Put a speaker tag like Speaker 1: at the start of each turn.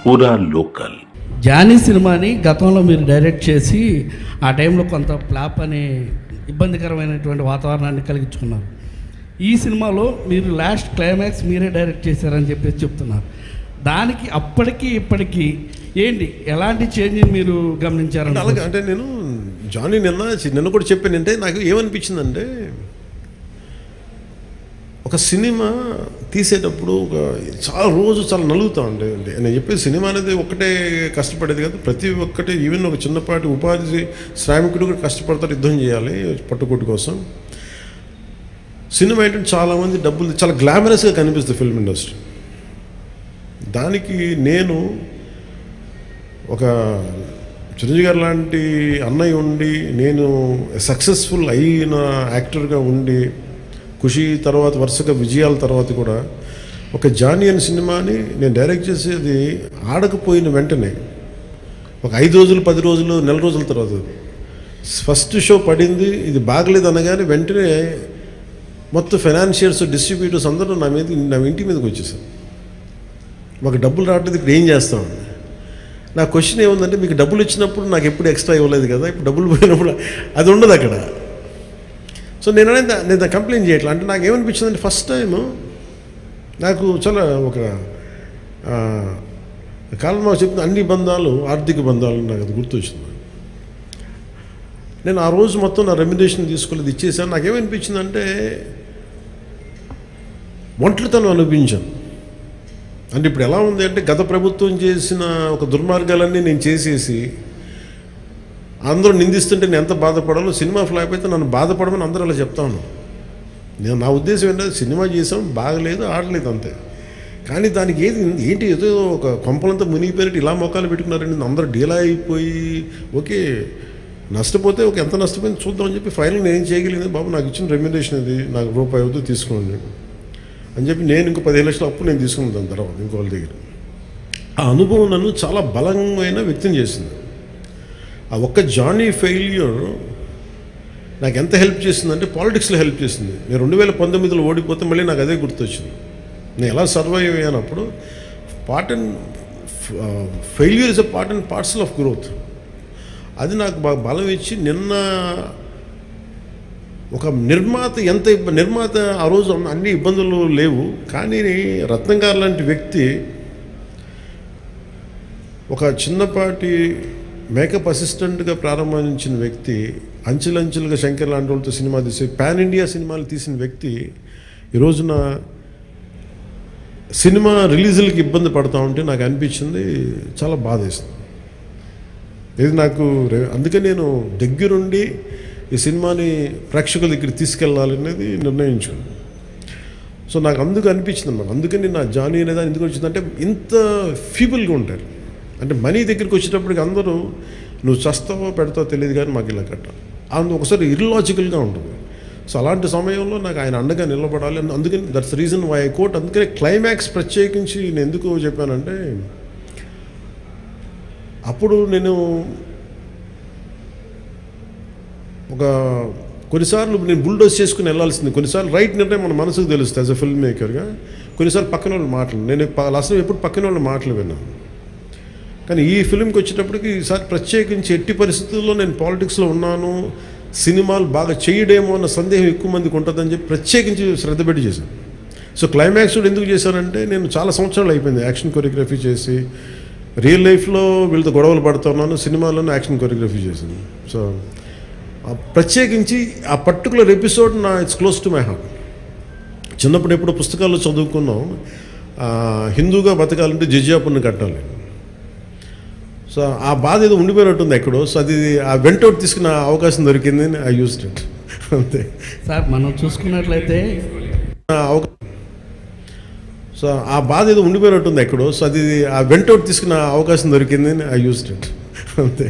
Speaker 1: పూరా local.
Speaker 2: Johnny సినిమాని గతంలో మీరు డైరెక్ట్ చేసి ఆ టైంలో కొంత ఫ్లాప్ అనే ఇబ్బందికరమైనటువంటి వాతావరణాన్ని కలిగించుకున్నారు. ఈ సినిమాలో మీరు లాస్ట్ క్లైమాక్స్ మీరే డైరెక్ట్ చేశారని చెప్పేసి చెప్తున్నారు. దానికి అప్పటికి ఇప్పటికీ ఏంటి ఎలాంటి చేంజ్ మీరు గమనించారంటే?
Speaker 3: అలాగే అంటే నేను జానీ నిన్న కూడా చెప్పాను. అంటే నాకు ఏమనిపించిందంటే, ఒక సినిమా తీసేటప్పుడు చాలా నలుగుతూ ఉండే. నేను చెప్పేది సినిమా అనేది ఒక్కటే కష్టపడేది కాదు. ప్రతి ఒక్కటి ఈవెన్ ఒక చిన్నపాటి ఉపాధి శ్రామికుడు కూడా కష్టపడతారు, యుద్ధం చేయాలి పట్టుకోటి కోసం. సినిమా ఏంటంటే చాలామంది డబ్బులు చాలా గ్లామరస్గా కనిపిస్తుంది ఫిల్మ్ ఇండస్ట్రీ. దానికి నేను ఒక చిరంజీవి గారు లాంటి అన్నయ్య ఉండి, నేను సక్సెస్ఫుల్ అయిన యాక్టర్గా ఉండి, ఖుషి తర్వాత వరుసగా విజయాల తర్వాత కూడా ఒక జానీ అనే సినిమాని నేను డైరెక్ట్ చేసేది ఆడకపోయిన వెంటనే ఒక 5 రోజులు 10 రోజులు నెల రోజుల తర్వాత ఫస్ట్ షో పడింది. ఇది బాగలేదు అనగానే వెంటనే మొత్తం ఫైనాన్షియర్స్ డిస్ట్రిబ్యూటర్స్ అందరూ నా ఇంటి మీదకి వచ్చేసారు. మాకు డబ్బులు రావట్లేదు, ఇప్పుడు ఏం చేస్తామండి. నా క్వశ్చన్ ఏముందంటే, మీకు డబ్బులు ఇచ్చినప్పుడు నాకు ఎప్పుడు ఎక్స్ట్రా ఇవ్వలేదు కదా, ఇప్పుడు డబ్బులు పోయినప్పుడు అది ఉండదు అక్కడ. సో నేను కంప్లైంట్ చేయట్లా. అంటే నాకు ఏమనిపించిందంటే, ఫస్ట్ టైము నాకు చాలా ఒక కాలంలో చెప్పిన అన్ని బంధాలు ఆర్థిక బంధాలు నాకు అది గుర్తొచ్చింది. నేను ఆ రోజు మొత్తం నా రెమ్యునరేషన్ తీసుకోలేదు, ఇచ్చేసాను. నాకేమనిపించిందంటే, ఒంటరితనం అనిపించాను. అంటే ఇప్పుడు ఎలా ఉంది అంటే, గత ప్రభుత్వం చేసిన ఒక దుర్మార్గాలన్నీ నేను చేసేసి అందరూ నిందిస్తుంటే నేను ఎంత బాధపడాలో, సినిమా ఫ్లాప్ అయితే నన్ను బాధపడమని అందరూ అలా చెప్తాను. నా ఉద్దేశం ఏంటంటే, సినిమా చేసాం, బాగలేదు, ఆడలేదు అంతే. కానీ దానికి ఏంటి ఏదో ఒక కొంపలంతా మునిగిపోయినట్టు ఇలా మొక్కలు పెట్టుకున్నారండి. అందరూ డీలా అయిపోయి, ఓకే నష్టపోతే ఎంత నష్టపోయింది చూద్దామని చెప్పి ఫైనల్ నేను ఏం చేయగలిగింది, బాబు నాకు ఇచ్చిన రెమ్యునరేషన్ ఇది, నాకు రూపాయి అవుతూ తీసుకోండి అని చెప్పి నేను ఇంకో 15 లక్షలు అప్పు నేను తీసుకున్నాను. దాని తర్వాత ఇంకోళ్ళ దగ్గర ఆ అనుభవం నన్ను చాలా బలమైన వ్యక్తం చేసింది. ఆ ఒక్క జానీ ఫెయిల్యూర్ నాకు ఎంత హెల్ప్ చేసిందంటే, పాలిటిక్స్లో హెల్ప్ చేసింది. నేను 2019లో ఓడిపోతే మళ్ళీ నాకు అదే గుర్తొచ్చింది. నేను ఎలా సర్వైవ్ అయ్యానప్పుడు, failure is a part and parcel of growth. అది నాకు బాగా బలం ఇచ్చి, నిన్న ఒక నిర్మాత ఆ రోజు అన్ని ఇబ్బందులు లేవు, కానీ రత్నం గారు లాంటి వ్యక్తి, ఒక చిన్నపాటి మేకప్ అసిస్టెంట్గా ప్రారంభించిన వ్యక్తి, అంచెలంచెలుగా శంకర్ లాంటి వాళ్ళతో సినిమా తీసి పాన్ ఇండియా సినిమాలు తీసిన వ్యక్తి ఈరోజున సినిమా రిలీజులకి ఇబ్బంది పడతా ఉంటే నాకు అనిపించింది, చాలా బాధేస్తుంది. ఇది నాకు అందుకే నేను దగ్గరుండి ఈ సినిమాని ప్రేక్షకుల దగ్గరికి తీసుకెళ్ళాలనేది నిర్ణయించుకున్నాను. సో నాకు అందుకు అనిపించింది అన్నమాట. అందుకని నా జానీ అనేది ఎందుకు వచ్చిందంటే, ఇంత ఫీబుల్గా ఉంటారు. అంటే మనీ దగ్గరికి వచ్చేటప్పటికి అందరూ నువ్వు చస్తావో పెడతావో తెలియదు కానీ మాకు ఇలా కట్టాలి, ఒకసారి ఇర్లాజికల్గా ఉంటుంది. సో అలాంటి సమయంలో నాకు ఆయన అండగా నిలబడాలి. అందుకని that's reason why I quote. అందుకనే క్లైమాక్స్ ప్రత్యేకించి నేను ఎందుకు చెప్పానంటే, అప్పుడు నేను కొన్నిసార్లు నేను బుల్డోస్ చేసుకుని వెళ్ళాల్సింది. కొన్నిసార్లు రైట్ నిర్ణయం మన మనసుకు తెలుస్తుంది యాజ్ అ ఫిల్మ్ మేకర్గా. కొన్నిసార్లు పక్కన వాళ్ళు మాటలు, నేను అసలు ఎప్పుడు పక్కన వాళ్ళ మాటలు విన్నాను. కానీ ఈ ఫిల్మ్కి వచ్చేటప్పటికి ఈసారి ప్రత్యేకించి ఎట్టి పరిస్థితుల్లో నేను పాలిటిక్స్లో ఉన్నాను, సినిమాలు బాగా చేయడేమో అన్న సందేహం ఎక్కువ మందికి ఉంటుందని చెప్పి ప్రత్యేకించి శ్రద్ధ పెట్టి చేశాను. సో క్లైమాక్స్ కూడా ఎందుకు చేశానంటే, నేను చాలా సంవత్సరాలు అయిపోయింది యాక్షన్ కొరియోగ్రఫీ చేసి. రియల్ లైఫ్లో వీళ్ళతో గొడవలు పడుతున్నాను, సినిమాలోనే యాక్షన్ కొరియోగ్రఫీ చేశాను. సో ప్రత్యేకించి ఆ particular episode it's close to my heart. చిన్నప్పుడు ఎప్పుడో పుస్తకాల్లో చదువుకున్నాం, హిందూగా బతకాలంటే జజియాపుని కట్టాలి. సో ఆ బాధ ఏదో ఉండిపోయినట్టుంది ఎక్కడో. సో అది ఆ వెంటౌట్ తీసుకున్న అవకాశం దొరికింది, ఐ యూజ్డ్ ఇట్ అంతే.
Speaker 2: సార్ మనం చూసుకున్నట్లయితే
Speaker 3: సో ఆ బాధ ఏదో ఉండిపోయినట్టుంది ఎక్కడో. సో అది ఆ వెంటౌట్ తీసుకున్న అవకాశం దొరికింది, ఐ యూజ్డ్ ఇట్ అంతే.